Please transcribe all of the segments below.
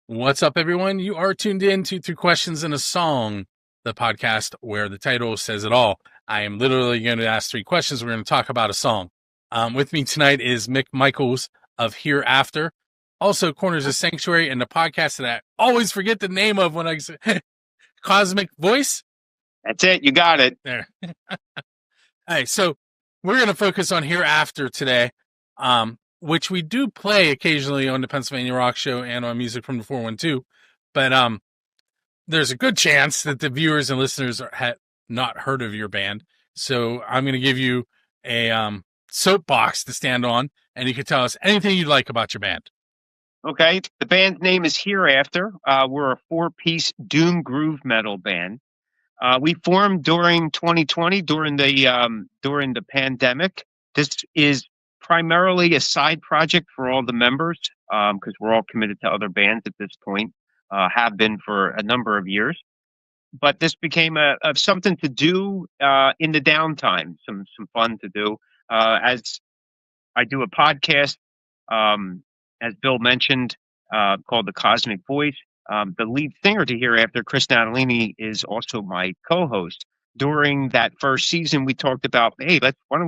What's up, everyone? You are tuned in to Three Questions and a Song, the podcast where the title says it all. I am literally going to ask three questions. We're going to talk about a song. With me tonight is Mick Michaels of Hereafter, also Corners of Sanctuary, and the podcast that I always forget the name of when I say Cosmic Voice. That's it. You got it. There. All right, so we're going to focus on Hereafter today, which we do play occasionally on the Pennsylvania Rock Show and on Music from the 412. But there's a good chance that the viewers and listeners have not heard of your band. So I'm going to give you a soapbox to stand on, and you can tell us anything you'd like about your band. Okay. The band's name is Hereafter. We're a 4-piece doom groove metal band. We formed during 2020, during the pandemic. This is primarily a side project for all the members, because we're all committed to other bands at this point, have been for a number of years. But this became a something to do in the downtime, some fun to do. As I do a podcast, as Bill mentioned, called The Cosmic Voice. The lead singer to Hereafter, Chris Natalini, is also my co-host. During that first season, we talked about, hey, why don't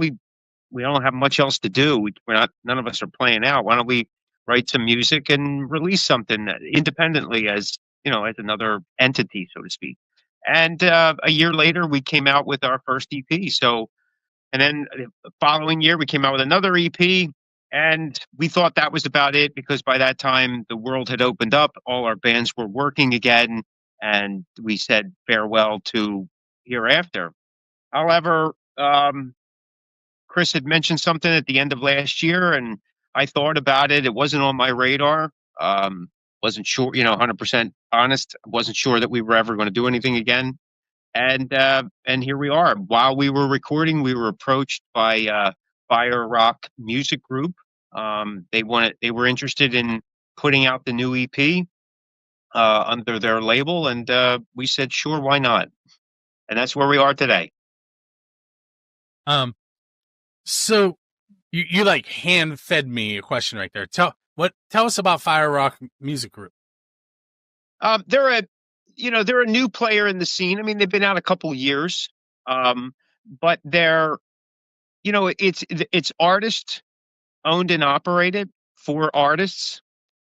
we don't have much else to do. None of us are playing out. Why don't we write some music and release something independently as another entity, so to speak. And a year later, we came out with our first EP. And then the following year, we came out with another EP. And we thought that was about it because by that time, the world had opened up. All our bands were working again. And we said farewell to Hereafter. However, Chris had mentioned something at the end of last year, and I thought about it. It wasn't on my radar. Wasn't sure, 100% honest. Wasn't sure that we were ever going to do anything again. And here we are. While we were recording, we were approached by FireRock Music Group. They were interested in putting out the new EP under their label, and we said, sure, why not? And that's where we are today. So you like hand fed me a question right there. Tell us about FireRock Music Group. They're a new player in the scene. I mean, they've been out a couple of years, but they're, it's artist owned and operated for artists.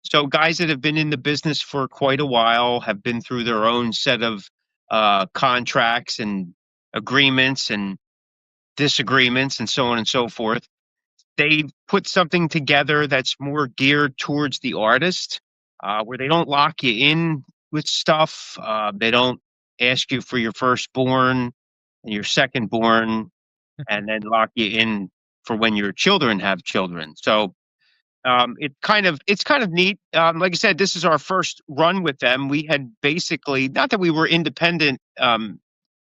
So guys that have been in the business for quite a while have been through their own set of contracts and agreements and disagreements and so on and so forth. They put something together that's more geared towards the artist, where they don't lock you in with stuff. They don't ask you for your firstborn and your secondborn and then lock you in for when your children have children. So it's kind of neat. Like I said, this is our first run with them. We had basically, not that we were independent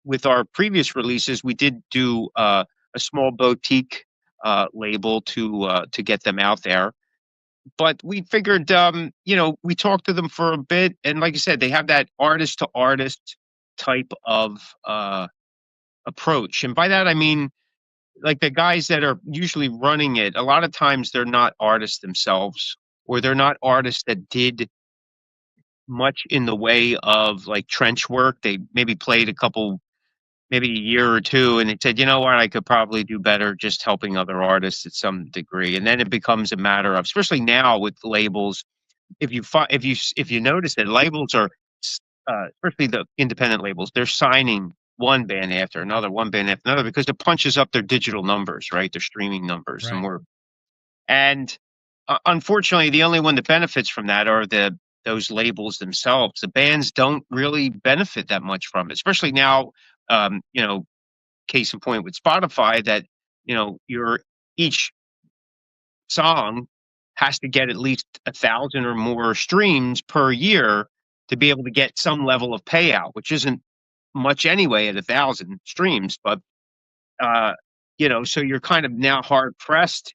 with our previous releases, we did do a small boutique label to get them out there. But we figured, we talked to them for a bit. And like I said, they have that artist to artist type of approach. And by that, I mean, like the guys that are usually running it, a lot of times they're not artists themselves, or they're not artists that did much in the way of like trench work. They maybe played maybe a year or two, and they said, you know what, I could probably do better just helping other artists at some degree. And then it becomes a matter of, especially now with labels, if you notice that labels are, especially the independent labels, they're signing one band after another, because it punches up their digital numbers, right? Their streaming numbers. Right. And unfortunately, the only one that benefits from that are those labels themselves. The bands don't really benefit that much from it, especially now. Case in point with Spotify, that your each song has to get at least 1,000 or more streams per year to be able to get some level of payout, which isn't much anyway at 1,000 streams. But so you're kind of now hard pressed.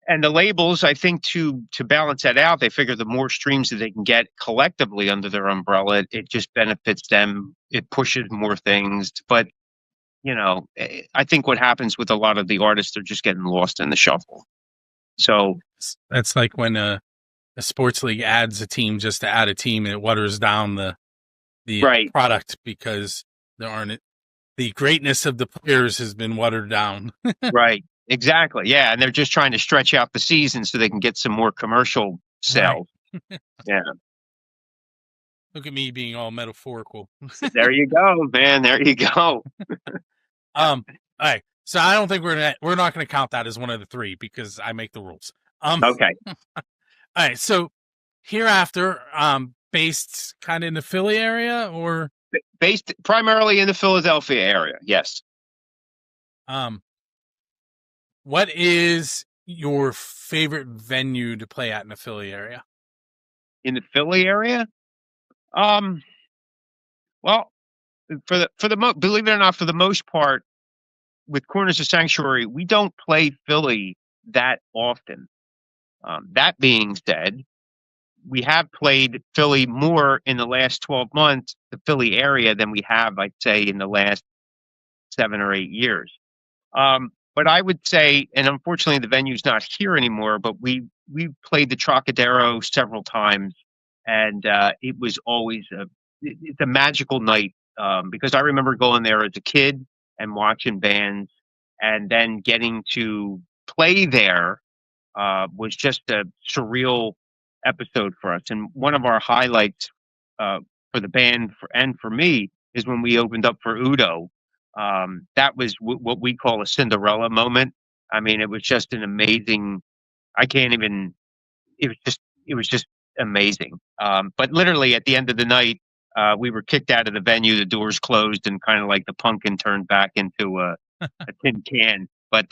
And the labels, I think, to balance that out, they figure the more streams that they can get collectively under their umbrella, it just benefits them. It pushes more things. But, I think what happens with a lot of the artists, they're just getting lost in the shuffle. So that's like when a sports league adds a team just to add a team, and it waters down the Right. product because there aren't the greatness of the players has been watered down. Right. Exactly. Yeah, and they're just trying to stretch out the season so they can get some more commercial Right. sales. Yeah. Look at me being all metaphorical. There you go, man. There you go. All right. So I don't think we're not gonna count that as one of the three because I make the rules. Okay. All right. So Hereafter, based kind of in the Philly area, or Based primarily in the Philadelphia area. Yes. um, what is your favorite venue to play at in the Philly area? In the Philly area? Um, well, believe it or not, for the most part, with Corners of Sanctuary, we don't play Philly that often. That being said, we have played Philly more in the last 12 months, the Philly area, than we have, I'd say, in the last 7 or 8 years. But I would say, and unfortunately the venue's not here anymore, but we played the Trocadero several times, and it was always it's a magical night, because I remember going there as a kid and watching bands, and then getting to play there was just a surreal episode for us. And one of our highlights uh, for the band and for me is when we opened up for Udo. That was what we call a Cinderella moment. I mean, it was just an amazing. I can't even. It was just amazing. But literally at the end of the night, we were kicked out of the venue. The doors closed, and kind of like the pumpkin turned back into a tin can. But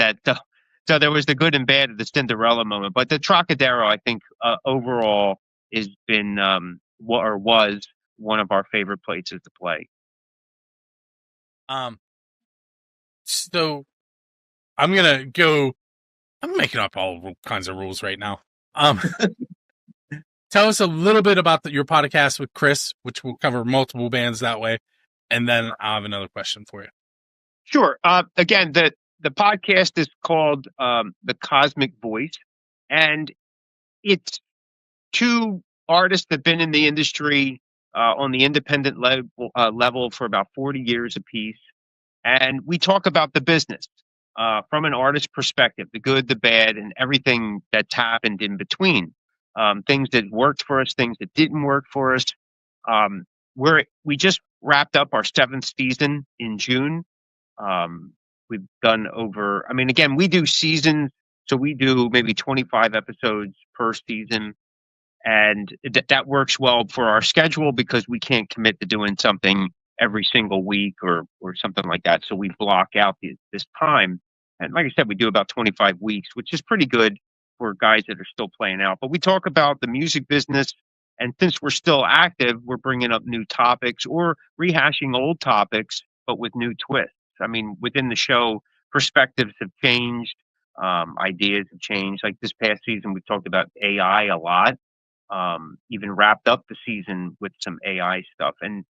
so there was the good and bad of the Cinderella moment. But the Trocadero, I think, overall has been or was one of our favorite places to play. Um, so I'm gonna go. I'm making up all kinds of rules right now. Tell us a little bit about your podcast with Chris, which will cover multiple bands that way, and then I have another question for you. Sure. Again, the podcast is called The Cosmic Voice, and it's two artists that've been in the industry on the independent level for about 40 years apiece. And we talk about the business from an artist perspective, the good, the bad, and everything that's happened in between. Things that worked for us, things that didn't work for us. Um, we just wrapped up our seventh season in June. We've done over, I mean, again, we do seasons, so we do maybe 25 episodes per season, and that works well for our schedule because we can't commit to doing something every single week or something like that. So we block out this time, and like I said, we do about 25 weeks, which is pretty good for guys that are still playing out. But we talk about the music business, and since we're still active, we're bringing up new topics or rehashing old topics, but with new twists. I mean, within the show, perspectives have changed, ideas have changed. Like this past season, we talked about AI a lot, even wrapped up the season with some AI stuff. And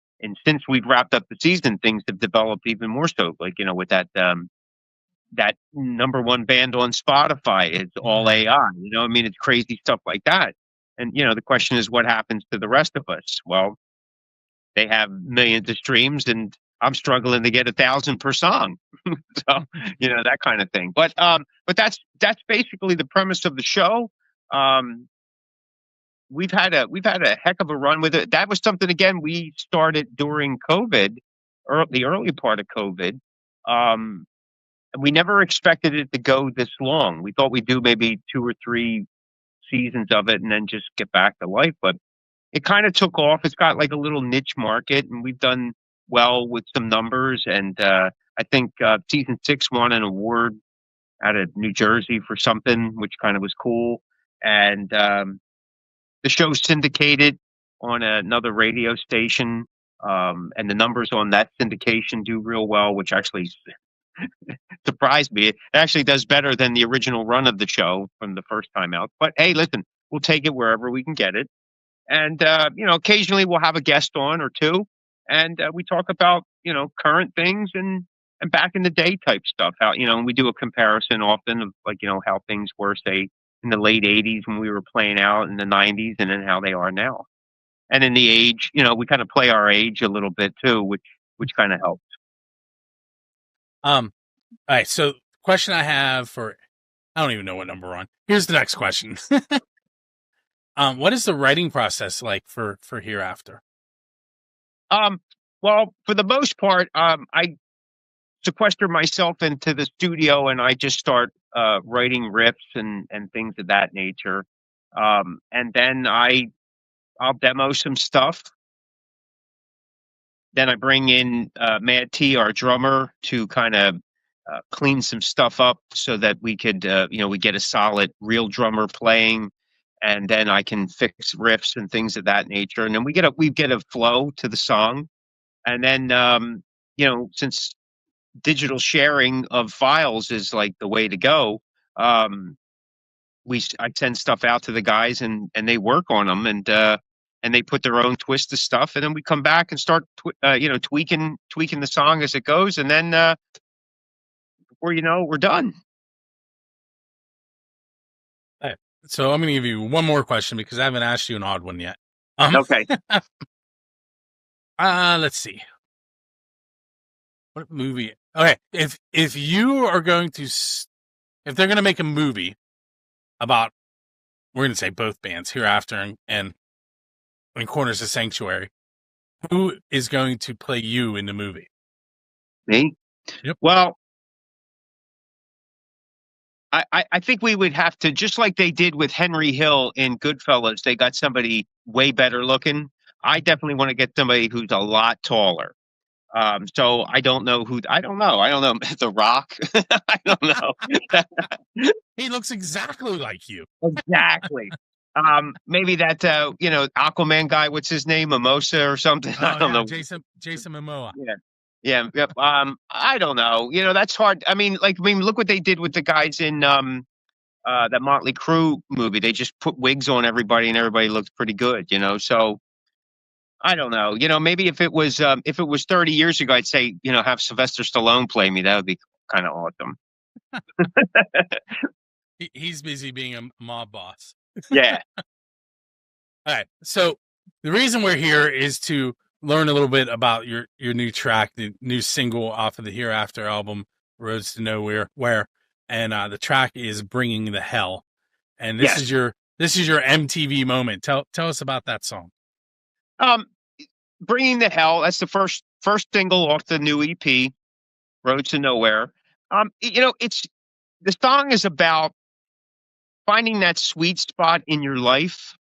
since we've wrapped up the season, things have developed even more so. Like, with that number one band on Spotify, it's all AI. I mean, it's crazy stuff like that. And the question is, what happens to the rest of us? Well, they have millions of streams, and I'm struggling to get 1,000 per song. So that kind of thing. But that's basically the premise of the show. Um, we've had a heck of a run with it. That was something, again, we started during COVID, or the early part of COVID. Um, and we never expected it to go this long. We thought we'd do maybe 2 or 3 seasons of it and then just get back to life. But it kind of took off. It's got like a little niche market, and we've done well with some numbers. And I think season 6 won an award out of New Jersey for something, which kind of was cool. And the show's syndicated on another radio station, and the numbers on that syndication do real well, which actually surprised me. It actually does better than the original run of the show from the first time out. But hey, listen, we'll take it wherever we can get it. And occasionally we'll have a guest on or two, and we talk about current things and back in the day type stuff. How and we do a comparison often of, like, how things were, say, in the late '80s when we were playing out in the '90s, and then how they are now. And in the age, we kind of play our age a little bit too, which kind of helps. All right. So, question I have for I don't even know what number we're on. Here's the next question. What is the writing process like for Hereafter? Well, for the most part, I sequester myself into the studio and I just start writing riffs and things of that nature. And then I'll demo some stuff. Then I bring in Mad T, our drummer, to kind of clean some stuff up so that we could, we get a solid real drummer playing, and then I can fix riffs and things of that nature. And then we get a flow to the song, and then since digital sharing of files is like the way to go, um, I send stuff out to the guys and they work on them and they put their own twist to stuff, and then we come back and start tweaking the song as it goes, and then before you know it, we're done. All right. So I'm going to give you one more question because I haven't asked you an odd one yet. Okay. Let's see. What movie? Okay, if you are going to, if they're going to make a movie about, we're going to say both bands, Hereafter and Corners of Sanctuary, who is going to play you in the movie? Me? Yep. Well, I think we would have to, just like they did with Henry Hill in Goodfellas, they got somebody way better looking. I definitely want to get somebody who's a lot taller. So I don't know who. I don't know. The Rock. I don't know. He looks exactly like you. Exactly. Maybe that Aquaman guy. What's his name? Mimosa or something. I don't know. Jason Momoa. Yeah. Yep. I don't know. That's hard. I mean, look what they did with the guys in that Motley Crue movie. They just put wigs on everybody, and everybody looked pretty good. So. I don't know. Maybe if it was 30 years ago, I'd say, have Sylvester Stallone play me. That would be kind of awesome. He's busy being a mob boss. Yeah. All right. So the reason we're here is to learn a little bit about your new track, the new single off of the Hereafter album, Roads to Nowhere, and the track is Bringing the Hell. And this is your MTV moment. Tell us about that song. Bringing the Hell. That's the first single off the new EP, Roads to Nowhere. It's the song is about finding that sweet spot in your life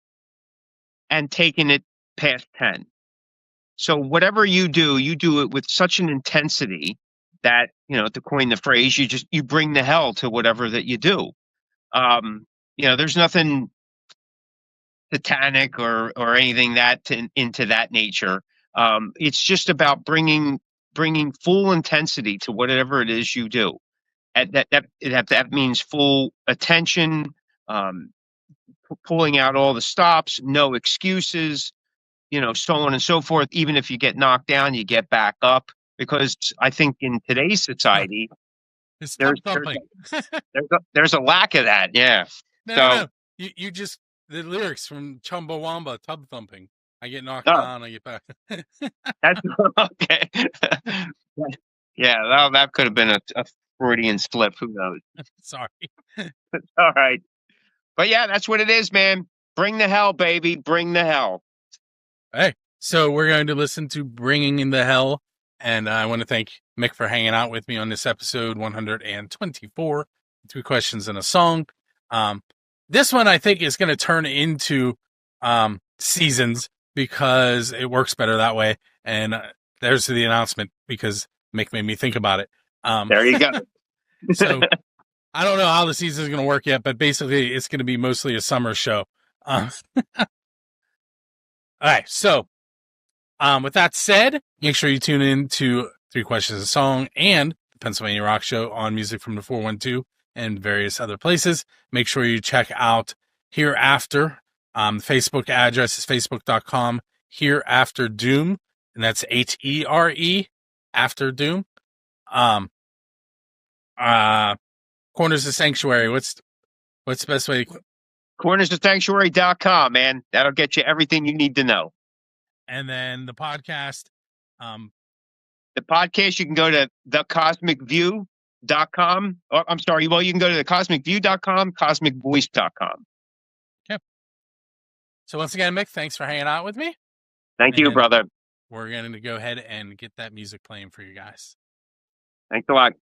and taking it past 10. So whatever you do it with such an intensity that, to coin the phrase, you bring the hell to whatever that you do. There's nothing satanic or anything into that nature. It's just about bringing full intensity to whatever it is you do. That means full attention, pulling out all the stops, no excuses, so on and so forth. Even if you get knocked down, you get back up, because I think in today's society, there's a lack of that. Yeah. No. You just, the lyrics from Chumbawamba, tub thumping. I get knocked down, I get back. That's okay. Yeah, well, that could have been a Freudian slip. Who knows? Sorry. All right. But yeah, that's what it is, man. Bring the hell, baby. Bring the hell. Hey, so we're going to listen to Bringing in the Hell. And I want to thank Mick for hanging out with me on this episode 124, 3 questions and a song. This one I think is going to turn into seasons because it works better that way. And there's the announcement because Mick made me think about it. There you go. So I don't know how the season is going to work yet, but basically it's going to be mostly a summer show. All right. So with that said, make sure you tune in to 3 Questions a Song and the Pennsylvania Rock Show on Music from the 412 and various other places. Make sure you check out Hereafter. The Facebook address is facebook.com Hereafter Doom, and that's HERE After Doom. Corners of Sanctuary. What's the best way to? Cornersofsanctuary.com, man. That'll get you everything you need to know. And then the podcast. The podcast, you can go to thecosmicview.com. I'm sorry. Well, you can go to thecosmicview.com, cosmicvoice.com. Okay. So once again, Mick, thanks for hanging out with me. Thank you, brother. We're going to go ahead and get that music playing for you guys. Thanks a lot.